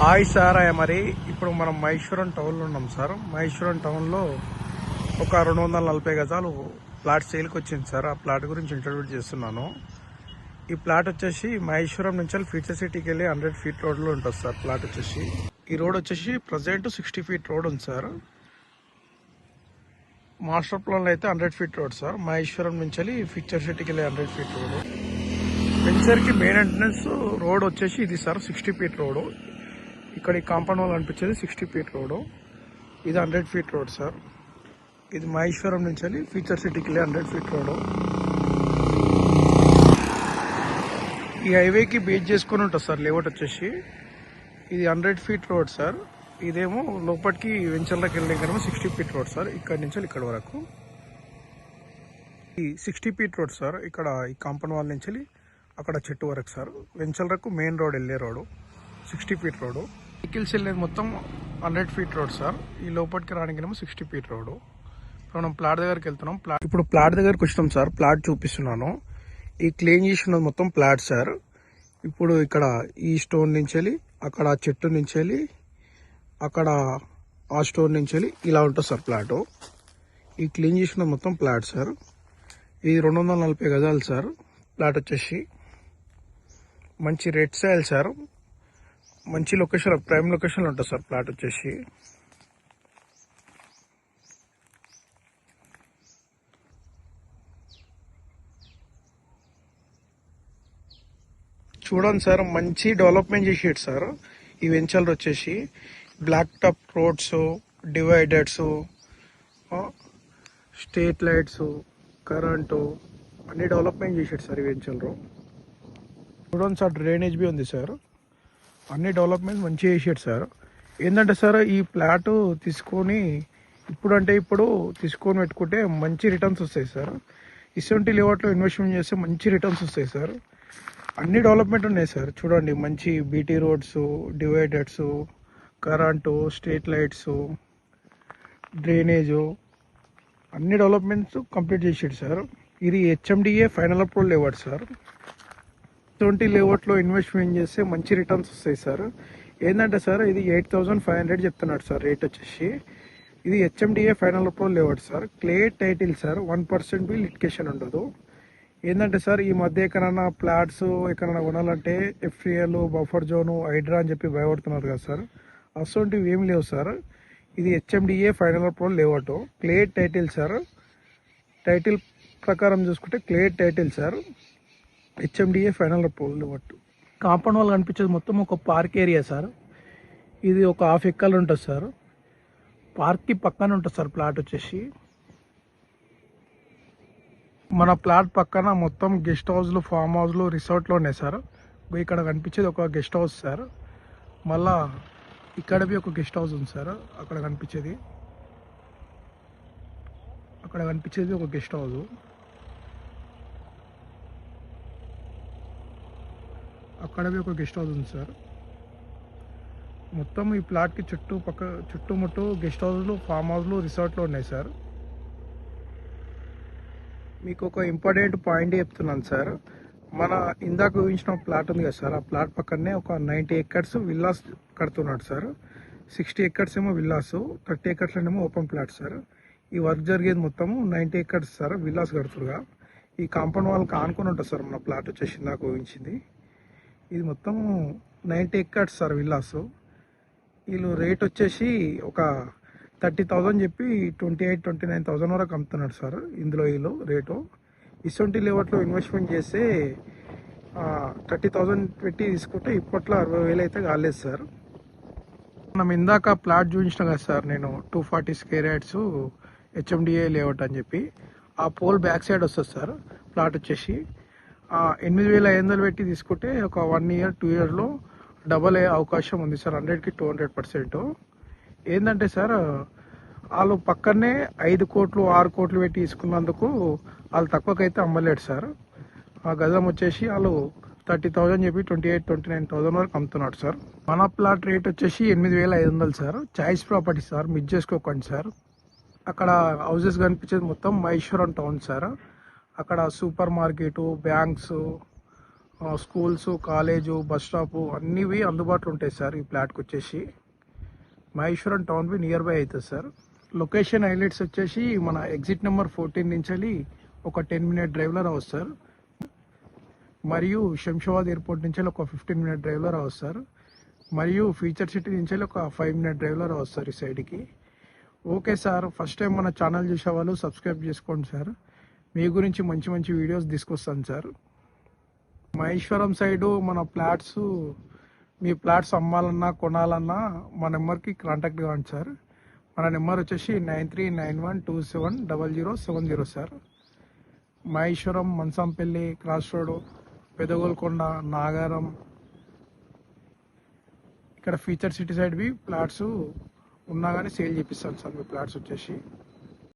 Hi sir మరి ఇప్పుడు మనం మహేశ్వరం టౌన్లో ఉన్నాం సార్. మహేశ్వరం టౌన్లో ఒక 240 గజాలు ప్లాట్ సేల్కి వచ్చింది సార్. ఆ ప్లాట్ గురించి ఇంట్రడ్యూస్ చేస్తున్నాను. ఈ ప్లాట్ వచ్చేసి మహేశ్వరం నుంచి ఫ్యూచర్ సిటీకి వెళ్ళి 100 ఫీట్ రోడ్లో ఉంటుంది సార్. ప్లాట్ వచ్చేసి ఈ రోడ్ వచ్చేసి ప్రజెంట్ 60 ఫీట్ రోడ్ ఉంది సార్. మాస్టర్ ప్లాన్లో అయితే 100 ఫీట్ రోడ్ సార్. మహేశ్వరం నుంచి ఫ్యూచర్ సిటీకి వెళ్ళి 100 ఫీట్ రోడ్. వెంచర్కి మెయిన్ ఎంట్రన్స్ రోడ్ వచ్చేసి ఇది సార్, 60 ఫీట్ రోడ్. ఇక్కడ ఈ కాంపౌండ్ వాల్ అనిపించేది 60 ఫీట్ రోడ్. ఇది 100 ఫీట్ రోడ్ సార్. ఇది మహేశ్వరం నుంచి ఫ్యూచర్ సిటీకి వెళ్ళి 100 ఫీట్ రోడ్. ఈ హైవేకి బేస్ చేసుకొని ఉంటుంది సార్ లేఅవుట్ వచ్చేసి. ఇది 100 ఫీట్ రోడ్ సార్. ఇదేమో లోపలికి వెంచర్లోకి వెళ్ళే కనుక 60 ఫీట్ రోడ్ సార్. ఇక్కడ నుంచి ఇక్కడ వరకు ఈ 60 ఫీట్ రోడ్ సార్. ఇక్కడ ఈ కాంపౌండ్ వాల్ నుంచి అక్కడ చెట్టు వరకు సార్. వెంచర్లకు మెయిన్ రోడ్ వెళ్ళే రోడ్ 60 ఫీట్ రోడ్. వెహికల్స్ వెళ్ళేది మొత్తం 100 ఫీట్ రోడ్ సార్. ఈ లోపలికి రావడానికేమో 60 ఫీట్ రోడ్. మనం ప్లాట్ దగ్గరికి వెళ్తున్నాం. ఇప్పుడు ప్లాట్ దగ్గరికి వచ్చినాం సార్. ప్లాట్ చూపిస్తున్నాను. ఈ క్లీన్ చేసినది మొత్తం ప్లాట్ సార్. ఇప్పుడు ఇక్కడ ఈ స్టోన్ నుంచి వెళ్ళి అక్కడ చెట్టు నుంచి వెళ్ళి అక్కడ ఆ స్టోన్ నుంచి వెళ్ళి ఇలా ఉంటుంది సార్ ప్లాట్. ఈ క్లీన్ చేసినది మొత్తం ప్లాట్ సార్. ఇది 240 గజాలు సార్. ప్లాట్ వచ్చేసి మంచి రెడ్ సాయిల్ సార్. మంచి లొకేషన్, ప్రైమ్ లొకేషన్లో ఉంటుంది సార్ ప్లాట్ వచ్చేసి. చూడండి సార్, మంచి డెవలప్మెంట్ చేసేది సార్. ఈ వెంచర్ వచ్చేసి black top roads, dividers, street lights, current అన్ని డెవలప్మెంట్ చేసేది సార్ ఈ వెంచర్లో. చూడండి సార్, డ్రైనేజ్ బి ఉంది సార్. అన్ని డెవలప్మెంట్ మంచిగా చేసాడు సార్. ఏంటంటే సార్, ఈ ప్లాట్ తీసుకొని ఇప్పుడు తీసుకొని పెట్టుకుంటే మంచి రిటర్న్స్ వస్తాయి సార్. ఇటువంటి లేఅవుట్లో ఇన్వెస్ట్మెంట్ చేస్తే మంచి రిటర్న్స్ వస్తాయి సార్. అన్ని డెవలప్మెంట్ ఉన్నాయి సార్. చూడండి, మంచి BT roads, dividers, current, street lights, drainage అన్ని డెవలప్మెంట్స్ కంప్లీట్ చేసాడు సార్. ఇది HMDA final approval layout sir. ఇటువంటి లేఅవుట్లో ఇన్వెస్ట్మెంట్ చేస్తే మంచి రిటర్న్స్ వస్తాయి సార్. ఏంటంటే సార్, ఇది 8,500 చెప్తున్నాడు సార్ రేట్ వచ్చేసి. ఇది HMDA final approval layout sir. Clear title sir. 1% బి లిటికేషన్ ఉండదు. ఏంటంటే సార్, ఈ మధ్య ఎక్కడైనా ప్లాట్స్ ఎక్కడైనా కొనాలంటే ఎఫ్సిఎల్, బఫర్ జోను, హైడ్రా అని చెప్పి భయపడుతున్నారు కదా సార్. అటువంటివి ఏం లేవు సార్. ఇది HMDA final approval layout. Clay title sir. Title ప్రకారం చూసుకుంటే clay title sir. HMDA final approval layout. Compound wall కనిపించేది మొత్తం ఒక పార్క్ ఏరియా సార్. ఇది ఒక 1/2 ఎకర్ ఉంటుంది సార్. పార్క్కి పక్కన ఉంటుంది సార్ ప్లాట్ వచ్చేసి. మన ప్లాట్ పక్కన మొత్తం గెస్ట్ హౌస్లు, ఫామ్ హౌస్లు, రిసార్ట్లు ఉన్నాయి సార్. ఇక్కడ కనిపించేది ఒక గెస్ట్ హౌస్ సార్. మళ్ళా ఇక్కడ బి ఒక గెస్ట్ హౌస్ ఉంది సార్. అక్కడ కనిపించేది ఒక గెస్ట్ హౌస్. అక్కడ బి ఒక గెస్ట్ హౌస్ ఉంది సార్. మొత్తం ఈ ప్లాట్కి చుట్టుముట్టు గెస్ట్ హౌస్లు, ఫామ్ హౌస్లు, రిసార్ట్లు ఉన్నాయి సార్. మీకు ఒక ఇంపార్టెంట్ పాయింట్ చెప్తున్నాను సార్. మన ఇందాక ఊహించిన ప్లాట్ ఉంది కదా సార్, ఆ ప్లాట్ పక్కనే ఒక 90 ఎకర్స్ విల్లాస్ కడుతున్నాడు సార్. 60 ఎకర్స్ ఏమో విల్లాస్, 30 ఎకర్స్లోనేమో ఓపెన్ ప్లాట్ సార్. ఈ వర్క్ జరిగేది మొత్తము 90 ఎకర్స్ సార్, విల్లాస్ కడుతురుగా. ఈ కాంపౌండ్ వాళ్ళకి ఆనుకొని ఉంటుంది సార్ మన ప్లాట్ వచ్చేసి ఇందాక ఊహించింది. ఇది మొత్తం 90 ఎకర్స్ సార్ విల్లాస్. వీళ్ళు రేట్ వచ్చేసి ఒక 30,000 చెప్పి 28,000-29,000 వరకు అమ్ముతున్నాడు సార్. ఇందులో వీళ్ళు రేటు. ఇటువంటి లేఅవుట్లో ఇన్వెస్ట్మెంట్ చేస్తే 30,000 పెట్టి తీసుకుంటే ఇప్పట్లో 60,000 అయితే కాలేదు సార్. మనం ఇందాక ప్లాట్ చూపించిన కదా సార్ నేను, 240 స్క్వేర్ యార్డ్స్ హెచ్ఎండిఏ లేఅవుట్ అని చెప్పి. ఆ పోల్ బ్యాక్ సైడ్ వస్తుంది సార్ ప్లాట్ వచ్చేసి. 8,500 పెట్టి తీసుకుంటే ఒక 1 ఇయర్ 2 ఇయర్లో డబల్ అయ్యే అవకాశం ఉంది సార్. 100కి 200%. ఏంటంటే సార్, వాళ్ళు పక్కనే 5 కోట్లు 6 కోట్లు పెట్టి తీసుకున్నందుకు వాళ్ళు తక్కువకైతే అమ్మలేడు సార్. ఆ గజం వచ్చేసి వాళ్ళు 30,000 చెప్పి 28,000-29,000 వరకు అమ్ముతున్నాడు సార్. మన ప్లాట్ రేట్ వచ్చేసి 8,500 sir. Choice property sir, miss చేసుకోకండి సార్. అక్కడ హౌసెస్ కనిపించేది మొత్తం మహేశ్వరం టౌన్ సార్. అక్కడ supermarket, banks, schools, college, bus stop అన్నివి అందుబాటులో ఉంటాయి సార్ ఈ ప్లాట్కి వచ్చేసి. Maheshwaram town be nearby అవుతుంది సార్. లొకేషన్ హైలైట్స్ వచ్చేసి మన ఎగ్జిట్ నెంబర్ 14 నుంచి ఒక 10-minute డ్రైవ్లో రావచ్చు సార్. మరియు శంషాబాద్ ఎయిర్పోర్ట్ నుంచి ఒక 15-minute డ్రైవ్లో రావచ్చు సార్. మరియు ఫ్యూచర్ సిటీ నుంచి ఒక 5-minute డ్రైవ్లో రావచ్చు సార్ ఈ సైడ్కి. ఓకే సార్, ఫస్ట్ టైం మన ఛానల్ చూసే వాళ్ళు సబ్స్క్రైబ్ చేసుకోండి సార్. మీ గురించి మంచి మంచి వీడియోస్ తీసుకొస్తాను సార్. మహేశ్వరం సైడు మన ప్లాట్స్, మీ ప్లాట్స్ అమ్మాలన్నా కొనాలన్నా మా నెంబర్కి కాంటాక్ట్ కావండి సార్. మన నెంబర్ వచ్చేసి 9391270070 sir. Maheshwaram, మంచంపల్లి, cross road, పెదగోల్కొండ, Nagaram, ఇక్కడ ఫ్యూచర్ సిటీ సైడ్వి ప్లాట్స్ ఉన్నా కానీ సేల్ చేపిస్తాను సార్ మీ ప్లాట్స్ వచ్చేసి.